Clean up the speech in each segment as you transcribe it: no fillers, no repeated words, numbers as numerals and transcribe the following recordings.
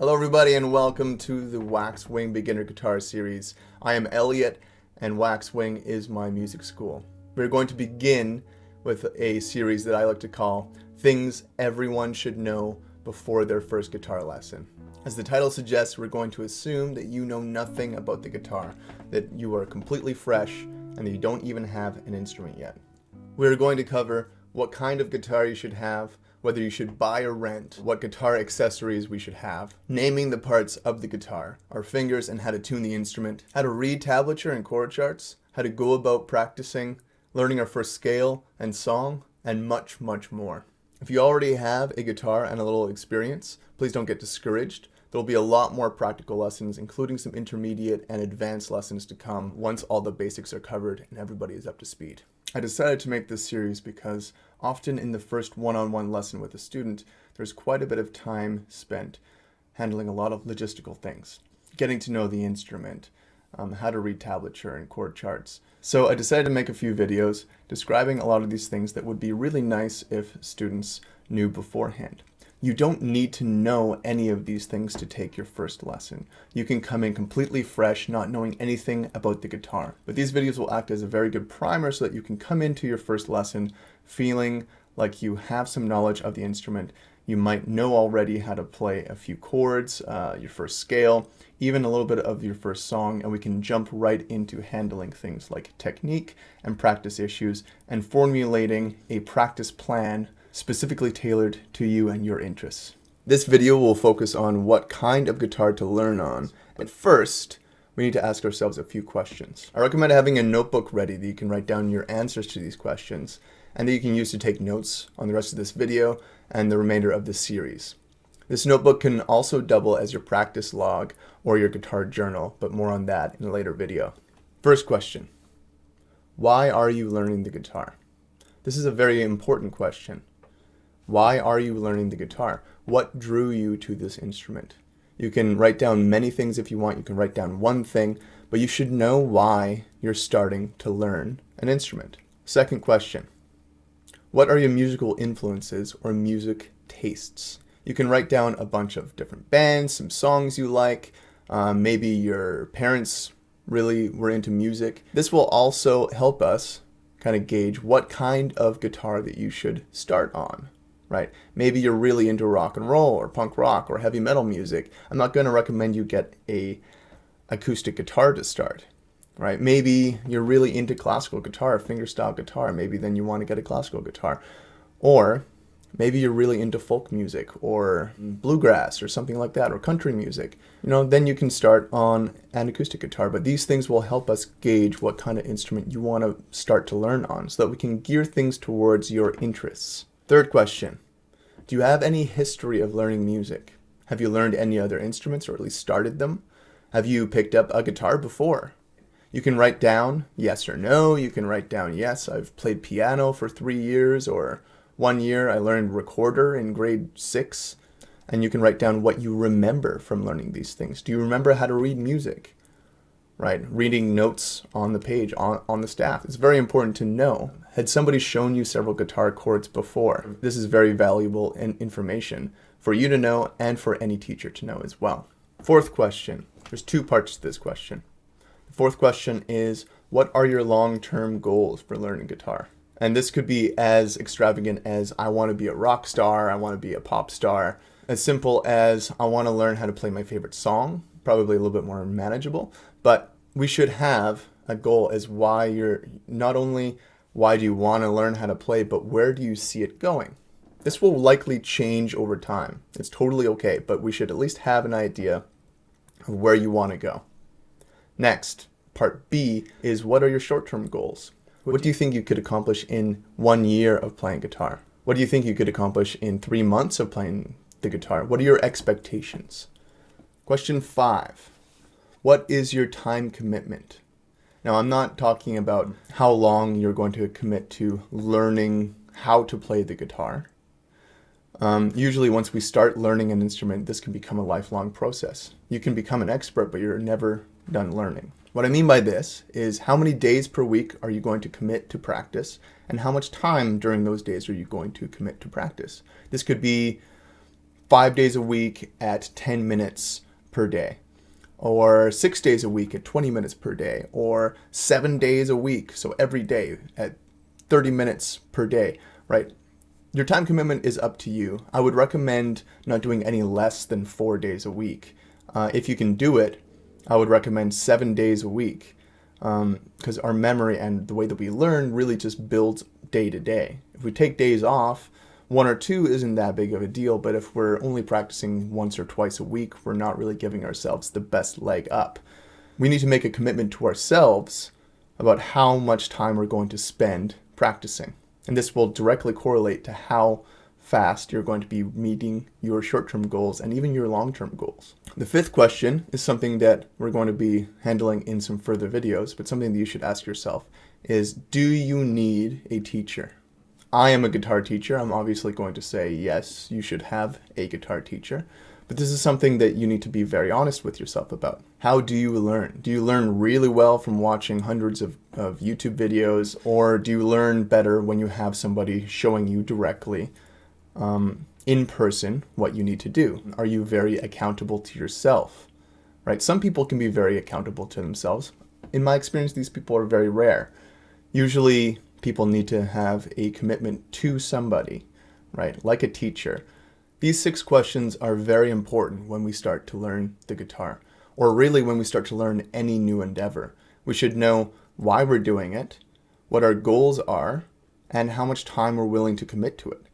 Hello everybody and welcome to the Waxwing Beginner Guitar Series. I am Elliot and Waxwing is my music school. We're going to begin with a series that I like to call Things Everyone Should Know Before Their First Guitar Lesson. As the title suggests, we're going to assume that you know nothing about the guitar, that you are completely fresh, and that you don't even have an instrument yet. We're going to cover what kind of guitar you should have, whether you should buy or rent, what guitar accessories we should have, naming the parts of the guitar, our fingers and how to tune the instrument, how to read tablature and chord charts, how to go about practicing, learning our first scale and song, and much, much more. If you already have a guitar and a little experience, please don't get discouraged. There'll be a lot more practical lessons, including some intermediate and advanced lessons to come once all the basics are covered and everybody is up to speed. I decided to make this series because often in the first one-on-one lesson with a student, there's quite a bit of time spent handling a lot of logistical things, getting to know the instrument, how to read tablature and chord charts. So I decided to make a few videos describing a lot of these things that would be really nice if students knew beforehand. You don't need to know any of these things to take your first lesson. You can come in completely fresh, not knowing anything about the guitar. But these videos will act as a very good primer so that you can come into your first lesson feeling like you have some knowledge of the instrument. You might know already how to play a few chords, your first scale, even a little bit of your first song, and we can jump right into handling things like technique and practice issues and formulating a practice plan specifically tailored to you and your interests. This video will focus on what kind of guitar to learn on, but first, we need to ask ourselves a few questions. I recommend having a notebook ready that you can write down your answers to these questions and that you can use to take notes on the rest of this video and the remainder of this series. This notebook can also double as your practice log or your guitar journal, but more on that in a later video. First question, why are you learning the guitar? This is a very important question. Why are you learning the guitar? What drew you to this instrument? You can write down many things if you want. You can write down one thing, but you should know why you're starting to learn an instrument. Second question, what are your musical influences or music tastes? You can write down a bunch of different bands, some songs you like, maybe your parents really were into music. This will also help us kind of gauge what kind of guitar that you should start on. Right? Maybe you're really into rock and roll or punk rock or heavy metal music. I'm not going to recommend you get a acoustic guitar to start. Right? Maybe you're really into classical guitar, fingerstyle guitar. Maybe then you want to get a classical guitar. Or maybe you're really into folk music or bluegrass or something like that, or country music. Then you can start on an acoustic guitar. But these things will help us gauge what kind of instrument you want to start to learn on so that we can gear things towards your interests. Third question, do you have any history of learning music? Have you learned any other instruments or at least started them? Have you picked up a guitar before? You can write down yes or no. You can write down yes, I've played piano for 3 years, or 1 year I learned recorder in grade 6. And you can write down what you remember from learning these things. Do you remember how to read music? Right, reading notes on the page, on the staff. It's very important to know. Had somebody shown you several guitar chords before? This is very valuable information for you to know and for any teacher to know as well. Fourth question. There's 2 parts to this question. The fourth question is, what are your long-term goals for learning guitar? And this could be as extravagant as I want to be a rock star, I want to be a pop star, as simple as I want to learn how to play my favorite song, probably a little bit more manageable, but we should have a goal as why you're, not only why do you want to learn how to play, but where do you see it going? This will likely change over time. It's totally okay, but we should at least have an idea of where you want to go. Next, part B is, what are your short-term goals? What do you think you could accomplish in 1 year of playing guitar? What do you think you could accomplish in 3 months of playing the guitar? What are your expectations? Question 5. What is your time commitment? Now, I'm not talking about how long you're going to commit to learning how to play the guitar. Usually once we start learning an instrument, this can become a lifelong process. You can become an expert, but you're never done learning. What I mean by this is, how many days per week are you going to commit to practice, and how much time during those days are you going to commit to practice? This could be 5 days a week at 10 minutes per day, or 6 days a week at 20 minutes per day, or 7 days a week, so every day at 30 minutes per day, right? Your time commitment is up to you. I would recommend not doing any less than 4 days a week. If you can do it, I would recommend 7 days a week, because our memory and the way that we learn really just builds day to day. If we take days off, 1 or 2 isn't that big of a deal, but if we're only practicing once or twice a week, we're not really giving ourselves the best leg up. We need to make a commitment to ourselves about how much time we're going to spend practicing. And this will directly correlate to how fast you're going to be meeting your short-term goals and even your long-term goals. The 5th question is something that we're going to be handling in some further videos, but something that you should ask yourself is, do you need a teacher? I am a guitar teacher. I'm obviously going to say yes, you should have a guitar teacher, but this is something that you need to be very honest with yourself about. How do you learn? Do you learn really well from watching hundreds of YouTube videos, or do you learn better when you have somebody showing you directly in person what you need to do? Are you very accountable to yourself? Right? Some people can be very accountable to themselves. In my experience, these people are very rare. Usually people need to have a commitment to somebody, right? Like a teacher. These 6 questions are very important when we start to learn the guitar, or really when we start to learn any new endeavor. We should know why we're doing it, what our goals are, and how much time we're willing to commit to it.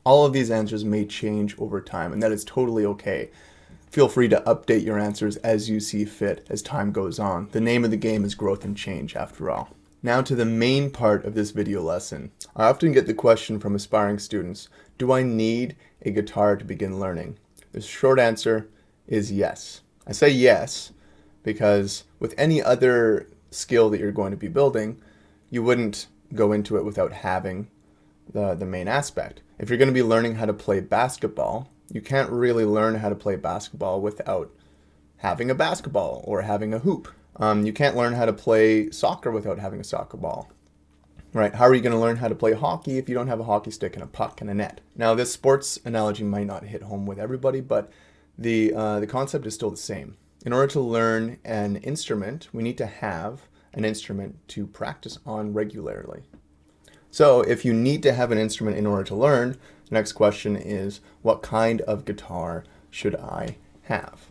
All of these answers may change over time, and that is totally okay. Feel free to update your answers as you see fit as time goes on. The name of the game is growth and change, after all. Now to the main part of this video lesson. I often get the question from aspiring students, do I need a guitar to begin learning? The short answer is yes. I say yes because with any other skill that you're going to be building, you wouldn't go into it without having the main aspect. If you're going to be learning how to play basketball, you can't really learn how to play basketball without having a basketball or having a hoop. You can't learn how to play soccer without having a soccer ball. Right? How are you going to learn how to play hockey if you don't have a hockey stick and a puck and a net? Now, this sports analogy might not hit home with everybody, but the concept is still the same. In order to learn an instrument, we need to have an instrument to practice on regularly. So if you need to have an instrument in order to learn, the next question is, what kind of guitar should I have?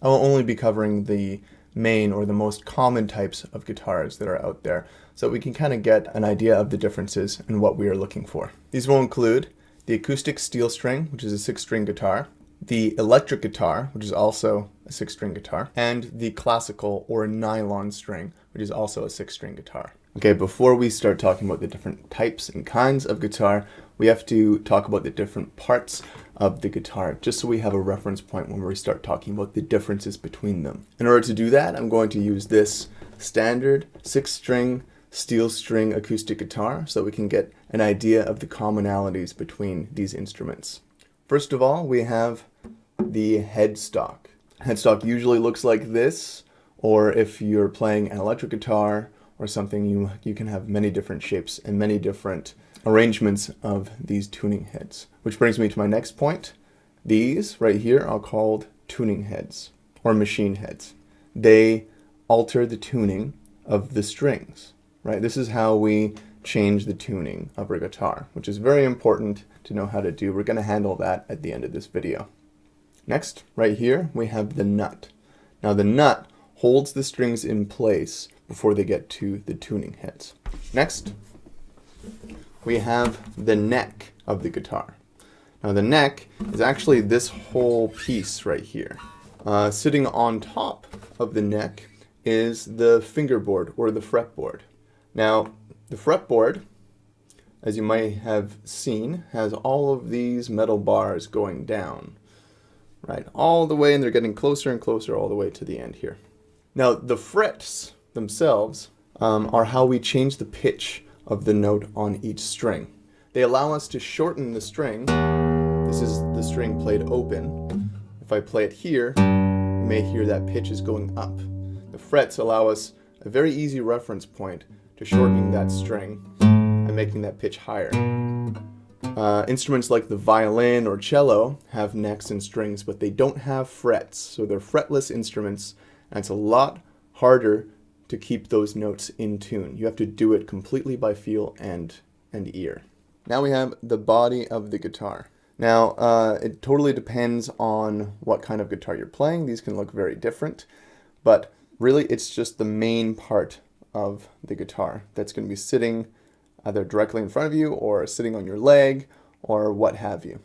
I will only be covering the main or the most common types of guitars that are out there, so we can kind of get an idea of the differences and what we are looking for. These will include the acoustic steel string, which is a 6-string guitar, the electric guitar, which is also a 6-string guitar, and the classical or nylon string, which is also a 6-string guitar. Okay, before we start talking about the different types and kinds of guitar, we have to talk about the different parts of the guitar, just so we have a reference point when we start talking about the differences between them. In order to do that, I'm going to use this standard 6-string steel string acoustic guitar so that we can get an idea of the commonalities between these instruments. First of all, we have the headstock. Headstock usually looks like this, or if you're playing an electric guitar or something, you can have many different shapes and many different arrangements of these tuning heads. Which brings me to my next point. These right here are called tuning heads or machine heads. They alter the tuning of the strings, right? This is how we change the tuning of our guitar, which is very important to know how to do. We're going to handle that at the end of this video. Next, right here, we have the nut. Now the nut holds the strings in place before they get to the tuning heads. Next, we have the neck of the guitar. Now the neck is actually this whole piece right here. Sitting on top of the neck is the fingerboard or the fretboard. Now the fretboard, as you might have seen, has all of these metal bars going down, right, all the way, and they're getting closer and closer all the way to the end here. Now the frets themselves are how we change the pitch of the note on each string. They allow us to shorten the string. This is the string played open. If I play it here, you may hear that pitch is going up. The frets allow us a very easy reference point to shortening that string and making that pitch higher. Instruments like the violin or cello have necks and strings, but they don't have frets, so they're fretless instruments, and it's a lot harder to keep those notes in tune. You have to do it completely by feel and ear. Now we have the body of the guitar. Now, it totally depends on what kind of guitar you're playing. These can look very different, but really it's just the main part of the guitar that's going to be sitting either directly in front of you or sitting on your leg or what have you.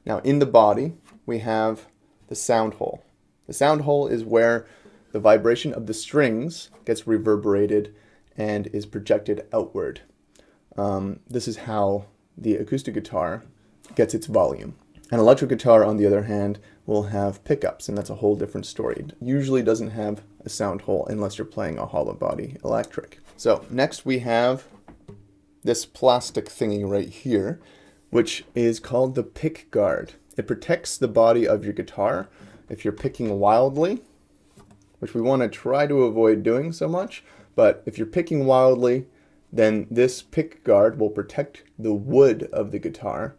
Now, in the body, we have the sound hole. The sound hole is where the vibration of the strings gets reverberated and is projected outward. This is how the acoustic guitar gets its volume. An electric guitar, on the other hand, will have pickups, and that's a whole different story. It usually doesn't have a sound hole unless you're playing a hollow body electric. So next we have this plastic thingy right here, which is called the pick guard. It protects the body of your guitar if you're picking wildly, which we want to try to avoid doing so much, but if you're picking wildly, then this pick guard will protect the wood of the guitar,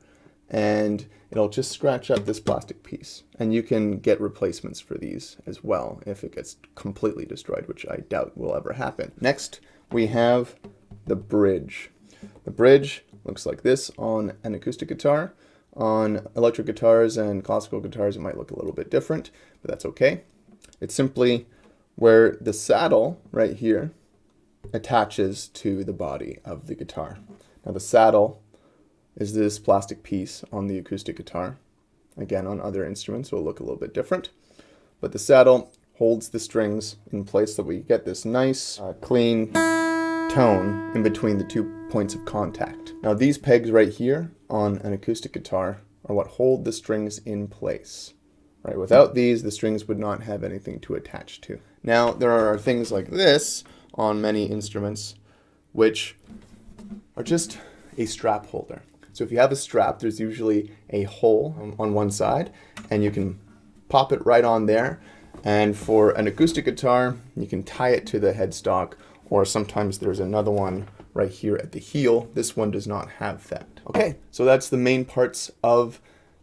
and it'll just scratch up this plastic piece. And you can get replacements for these as well if it gets completely destroyed, which I doubt will ever happen. Next, we have the bridge. The bridge looks like this on an acoustic guitar. On electric guitars and classical guitars, it might look a little bit different, but that's okay. It's simply where the saddle right here attaches to the body of the guitar. Now the saddle is this plastic piece on the acoustic guitar. Again, on other instruments it will look a little bit different, but the saddle holds the strings in place so that we get this nice, clean tone in between the 2 points of contact. Now these pegs right here on an acoustic guitar are what hold the strings in place. Right? Without these, the strings would not have anything to attach to. Now there are things like this on many instruments, which are just a strap holder. So if you have a strap, there's usually a hole on one side, and you can pop it right on there. And for an acoustic guitar, you can tie it to the headstock, or sometimes there's another one right here at the heel. This one does not have that. Okay, so that's the main parts of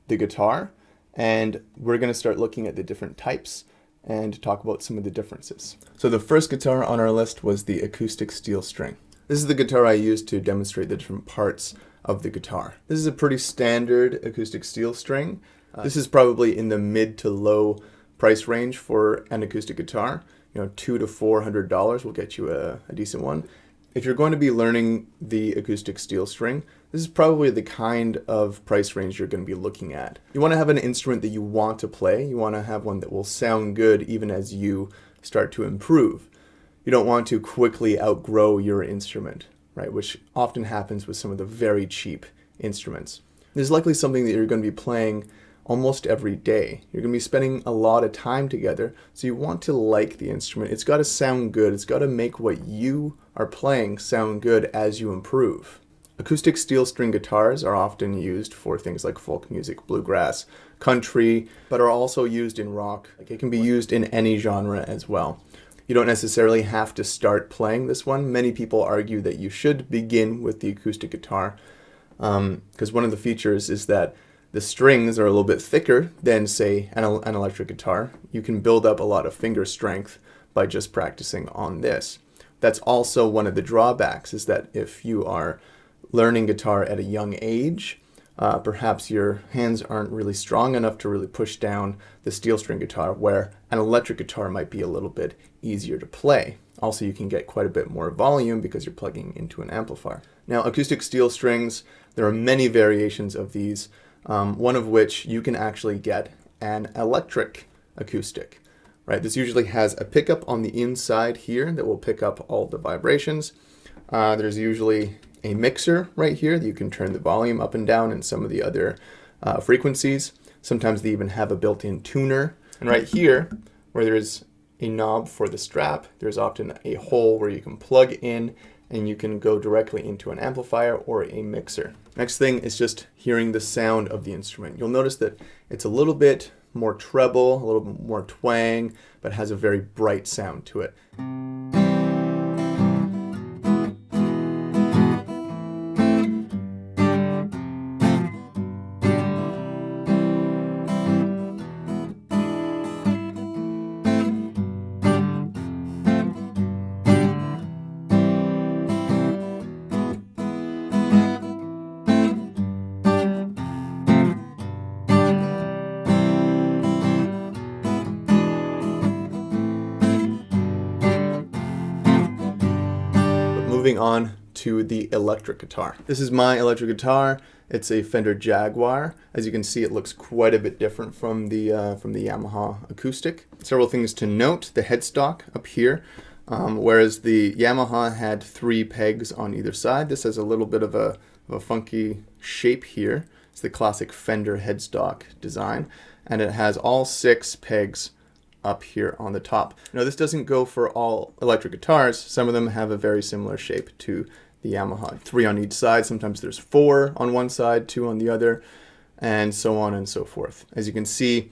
the guitar, and we're going to start looking at the different types and talk about some of the differences. So the first guitar on our list was the acoustic steel string. This is the guitar I used to demonstrate the different parts of the guitar. This is a pretty standard acoustic steel string. This is probably in the mid to low price range for an acoustic guitar. $200 to $400 will get you a decent one. If you're going to be learning the acoustic steel string, this is probably the kind of price range you're going to be looking at. You want to have an instrument that you want to play. You want to have one that will sound good even as you start to improve. You don't want to quickly outgrow your instrument, right? Which often happens with some of the very cheap instruments. This is likely something that you're going to be playing almost every day. You're going to be spending a lot of time together, so you want to like the instrument. It's got to sound good. It's got to make what you are playing sound good as you improve. Acoustic steel string guitars are often used for things like folk music, bluegrass, country, but are also used in rock. It can be used in any genre as well. You don't necessarily have to start playing this one. Many people argue that you should begin with the acoustic guitar because one of the features is that the strings are a little bit thicker than, say, an electric guitar. You can build up a lot of finger strength by just practicing on this. That's also one of the drawbacks, is that if you are learning guitar at a young age, perhaps your hands aren't really strong enough to really push down the steel string guitar, where an electric guitar might be a little bit easier to play. Also, you can get quite a bit more volume because you're plugging into an amplifier. Now, acoustic steel strings, there are many variations of these, one of which you can actually get an electric acoustic. Right? This usually has a pickup on the inside here that will pick up all the vibrations. There's usually a mixer right here that you can turn the volume up and down and some of the other frequencies. Sometimes they even have a built-in tuner. And right here, where there's a knob for the strap, there's often a hole where you can plug in and you can go directly into an amplifier or a mixer. Next thing is just hearing the sound of the instrument. You'll notice that it's a little bit more treble, a little bit more twang, but has a very bright sound to it. moving on to the electric guitar. This is my electric guitar. It's a Fender Jaguar. As you can see, it looks quite a bit different from the Yamaha acoustic. Several things to note: the headstock up here, whereas the Yamaha had 3 pegs on either side. This has a little bit of a funky shape here. It's the classic Fender headstock design, and it has all 6 pegs up here on the top. Now, this doesn't go for all electric guitars. Some of them have a very similar shape to the Yamaha. 3 on each side. Sometimes there's 4 on one side, 2 on the other, and so on and so forth. As you can see,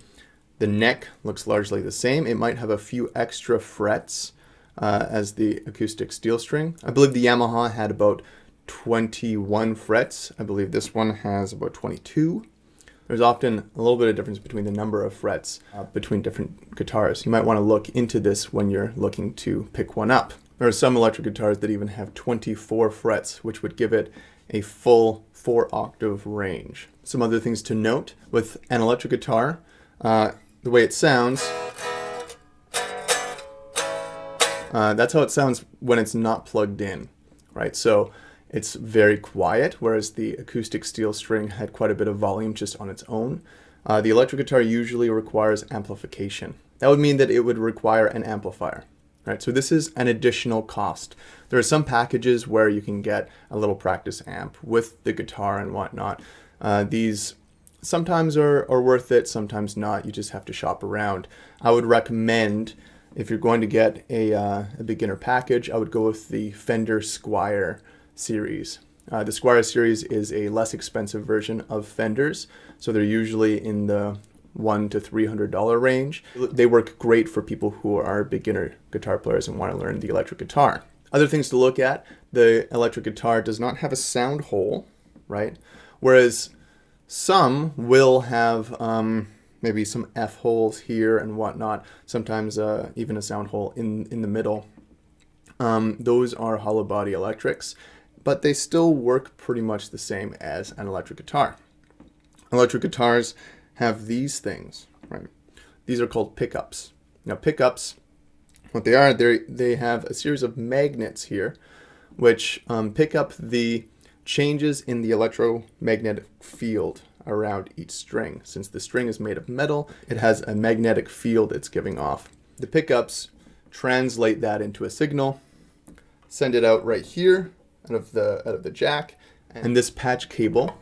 the neck looks largely the same. It might have a few extra frets as the acoustic steel string. I believe the Yamaha had about 21 frets. I believe this one has about 22. There's often a little bit of difference between the number of frets between different guitars. You might want to look into this when you're looking to pick one up. There are some electric guitars that even have 24 frets, which would give it a full 4-octave range. Some other things to note with an electric guitar, the way it sounds, that's how it sounds when it's not plugged in, right? So it's very quiet, whereas the acoustic steel string had quite a bit of volume just on its own. The electric guitar usually requires amplification. That would mean that it would require an amplifier, right? So this is an additional cost. There are some packages where you can get a little practice amp with the guitar and whatnot. These sometimes are worth it, sometimes not. You just have to shop around. I would recommend, if you're going to get a beginner package, I would go with the Fender Squier series. The Squier series is a less expensive version of Fenders, so they're usually in the $100 to $300 range. They work great for people who are beginner guitar players and want to learn the electric guitar. Other things to look at: the electric guitar does not have a sound hole, right? Whereas some will have maybe some F holes here and whatnot, sometimes even a sound hole in the middle. Those are hollow body electrics, but they still work pretty much the same as an electric guitar. Electric guitars have these things, right? These are called pickups. Now, pickups, what they are, they have a series of magnets here, which pick up the changes in the electromagnetic field around each string. Since the string is made of metal, it has a magnetic field it's giving off. The pickups translate that into a signal, send it out right here out of the jack, and this patch cable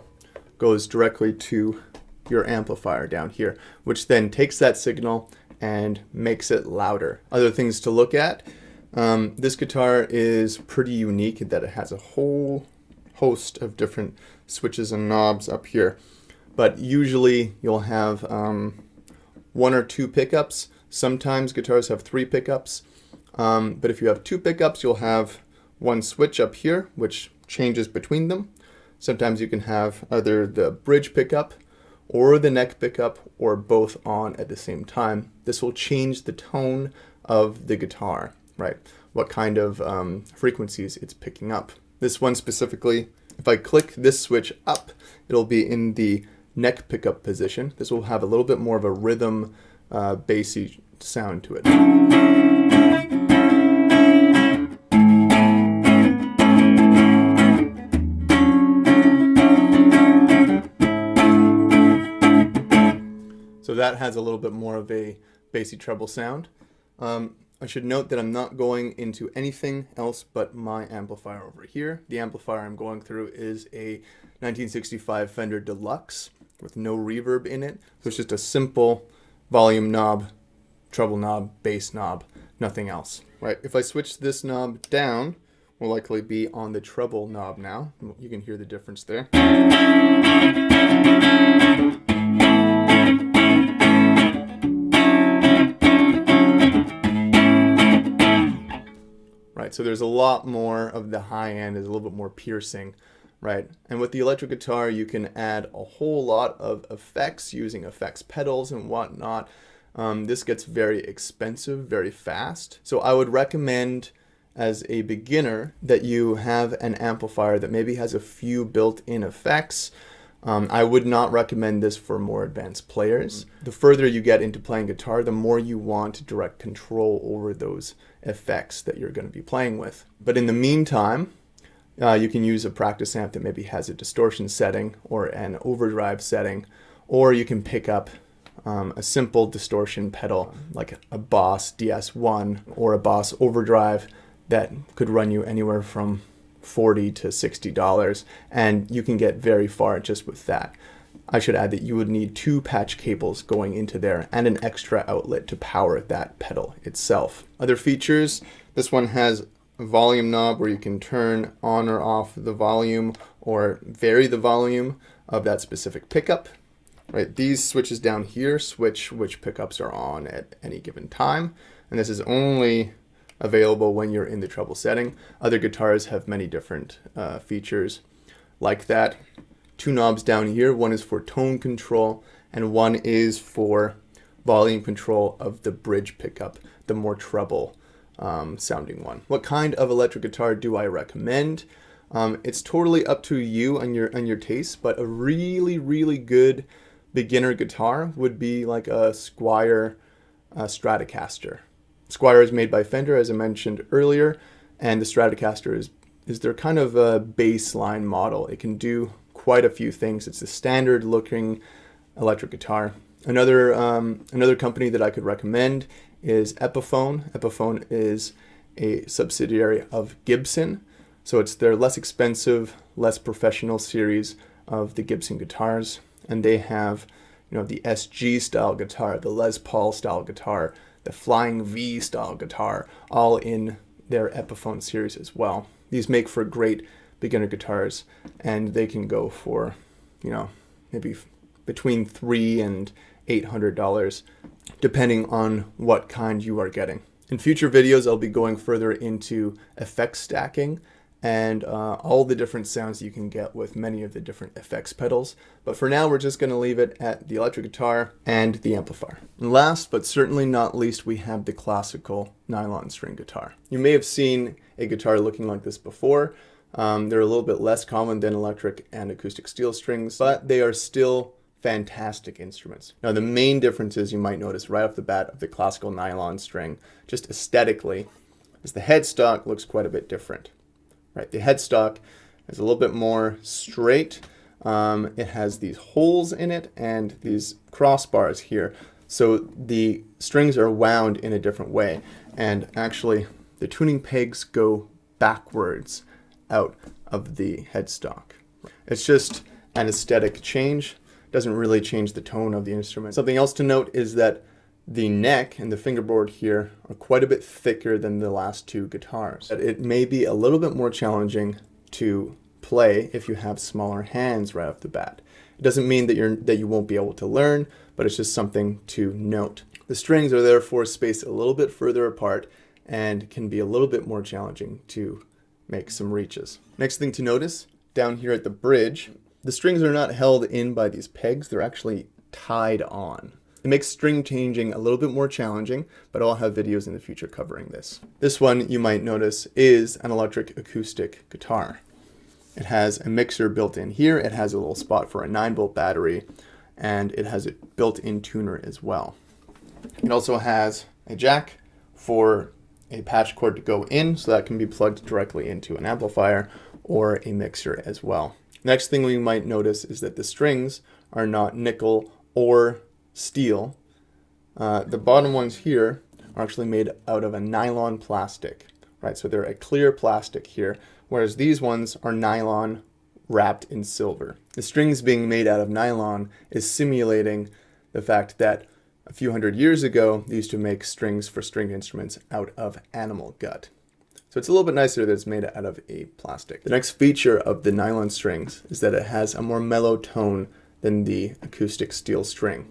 goes directly to your amplifier down here, which then takes that signal and makes it louder. Other things to look at: this guitar is pretty unique in that it has a whole host of different switches and knobs up here, but usually you'll have 1 or 2 pickups. Sometimes guitars have 3 pickups, but if you have 2 pickups, you'll have 1 switch up here, which changes between them. Sometimes you can have either the bridge pickup or the neck pickup or both on at the same time. This will change the tone of the guitar, right? What kind of frequencies it's picking up. This one specifically, if I click this switch up, it'll be in the neck pickup position. This will have a little bit more of a rhythm, bassy sound to it. So that has a little bit more of a bassy treble sound. I should note that I'm not going into anything else but my amplifier over here. The amplifier I'm going through is a 1965 Fender Deluxe with no reverb in it. So it's just a simple volume knob, treble knob, bass knob, nothing else. Right? If I switch this knob down, we'll likely be on the treble knob now. You can hear the difference there. Right, so there's a lot more of the high end, is a little bit more piercing, right? And with the electric guitar, you can add a whole lot of effects using effects pedals and whatnot. This gets very expensive very fast. So I would recommend, as a beginner, that you have an amplifier that maybe has a few built-in effects. I would not recommend this for more advanced players. The further you get into playing guitar, the more you want direct control over those effects that you're going to be playing with. But in the meantime, You can use a practice amp that maybe has a distortion setting or an overdrive setting, or you can pick up a simple distortion pedal like a Boss DS1 or a Boss Overdrive that could run you anywhere from $40 to $60, and you can get very far just with that. I should add that you would need 2 patch cables going into there and an extra outlet to power that pedal itself. Other features, this one has a volume knob where you can turn on or off the volume or vary the volume of that specific pickup. Right, these switches down here switch which pickups are on at any given time, and this is only available when you're in the treble setting. Other guitars have many different features like that. 2 knobs down here, one is for tone control and one is for volume control of the bridge pickup, the more treble sounding one. What kind of electric guitar do I recommend? It's totally up to you and your taste, but a really good beginner guitar would be like a Squier Stratocaster. Squier is made by Fender, as I mentioned earlier, and the Stratocaster is their kind of a baseline model. It can do quite a few things. It's a standard looking electric guitar. Another company that I could recommend is Epiphone. Epiphone is a subsidiary of Gibson, so it's their less expensive, less professional series of the Gibson guitars, and they have, the SG style guitar, the Les Paul style guitar, the Flying V style guitar, all in their Epiphone series as well. These make for great beginner guitars, and they can go for, maybe between $300 and $800, depending on what kind you are getting. In future videos, I'll be going further into effects stacking and all the different sounds you can get with many of the different effects pedals. But for now, we're just going to leave it at the electric guitar and the amplifier. And last, but certainly not least, we have the classical nylon string guitar. You may have seen a guitar looking like this before. They're a little bit less common than electric and acoustic steel strings, but they are still fantastic instruments. Now, the main differences you might notice right off the bat of the classical nylon string, just aesthetically, is the headstock looks quite a bit different. Right, the headstock is a little bit more straight. It has these holes in it and these crossbars here. So the strings are wound in a different way. And actually, the tuning pegs go backwards out of the headstock. It's just an aesthetic change. Doesn't really change the tone of the instrument. Something else to note is that the neck and the fingerboard here are quite a bit thicker than the last 2 guitars. It may be a little bit more challenging to play if you have smaller hands right off the bat. It doesn't mean that you won't be able to learn, but it's just something to note. The strings are therefore spaced a little bit further apart and can be a little bit more challenging to make some reaches. Next thing to notice, down here at the bridge, the strings are not held in by these pegs, they're actually tied on. It makes string changing a little bit more challenging, but I'll have videos in the future covering this. This one, you might notice, is an electric acoustic guitar. It has a mixer built in here, it has a little spot for a 9-volt battery, and it has a built-in tuner as well. It also has a jack for a patch cord to go in, so that can be plugged directly into an amplifier or a mixer as well. Next thing we might notice is that the strings are not nickel or steel. The bottom ones here are actually made out of a nylon plastic, right? So they're a clear plastic here, whereas these ones are nylon wrapped in silver. The strings being made out of nylon is simulating the fact that a few hundred years ago, they used to make strings for stringed instruments out of animal gut. So it's a little bit nicer that it's made out of a plastic. The next feature of the nylon strings is that it has a more mellow tone than the acoustic steel string.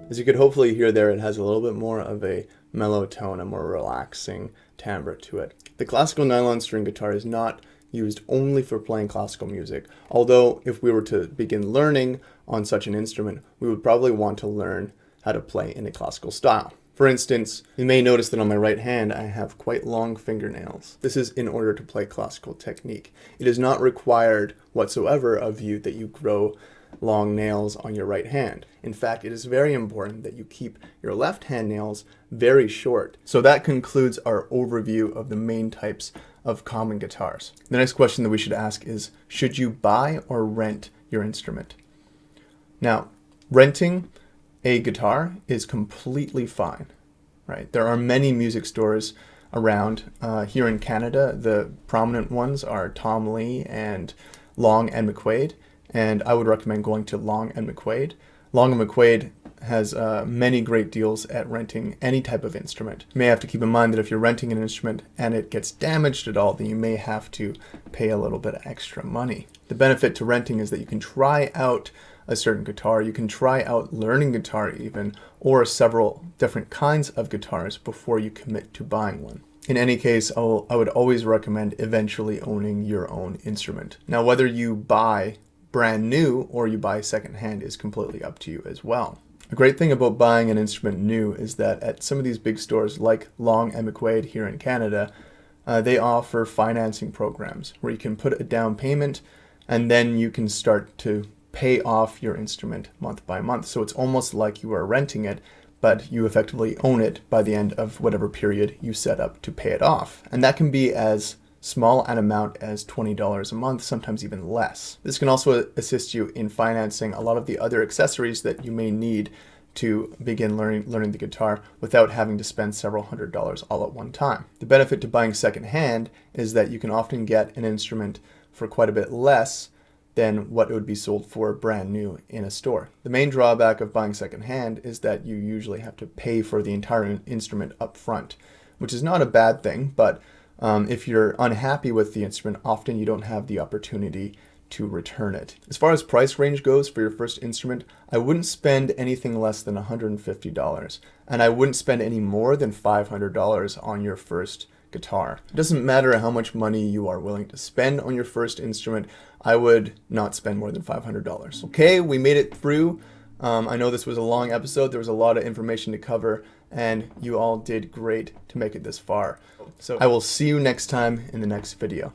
As you could hopefully hear there, it has a little bit more of a mellow tone, a more relaxing timbre to it. The classical nylon string guitar is not used only for playing classical music, although if we were to begin learning on such an instrument, we would probably want to learn how to play in a classical style. For instance, you may notice that on my right hand I have quite long fingernails. This is in order to play classical technique. It is not required whatsoever of you that you grow long nails on your right hand. In fact, it is very important that you keep your left hand nails very short. So that concludes our overview of the main types of common guitars. The next question that we should ask is, should you buy or rent your instrument? Now, renting a guitar is completely fine, right? There are many music stores around. Here in Canada, the prominent ones are Tom Lee and Long and McQuaid, and I would recommend going to Long and McQuaid. Long and McQuaid has many great deals at renting any type of instrument. You may have to keep in mind that if you're renting an instrument and it gets damaged at all, then you may have to pay a little bit of extra money. The benefit to renting is that you can try out a certain guitar, you can try out learning guitar even, or several different kinds of guitars before you commit to buying one. In any case, I would always recommend eventually owning your own instrument. Now, whether you buy brand new or you buy secondhand is completely up to you as well. A great thing about buying an instrument new is that at some of these big stores like Long and McQuaid here in Canada, they offer financing programs where you can put a down payment and then you can start to pay off your instrument month by month. So it's almost like you are renting it, but you effectively own it by the end of whatever period you set up to pay it off. And that can be as small an amount as $20 a month, sometimes even less. This can also assist you in financing a lot of the other accessories that you may need to begin learning the guitar without having to spend several $100s all at one time. The benefit to buying secondhand is that you can often get an instrument for quite a bit less than what it would be sold for brand new in a store. The main drawback of buying secondhand is that you usually have to pay for the entire instrument up front, which is not a bad thing, but if you're unhappy with the instrument, often you don't have the opportunity to return it. As far as price range goes for your first instrument, I wouldn't spend anything less than $150, and I wouldn't spend any more than $500 on your first guitar. It doesn't matter how much money you are willing to spend on your first instrument, I would not spend more than $500. Okay, we made it through. I know this was a long episode. There was a lot of information to cover, and you all did great to make it this far. So I will see you next time in the next video.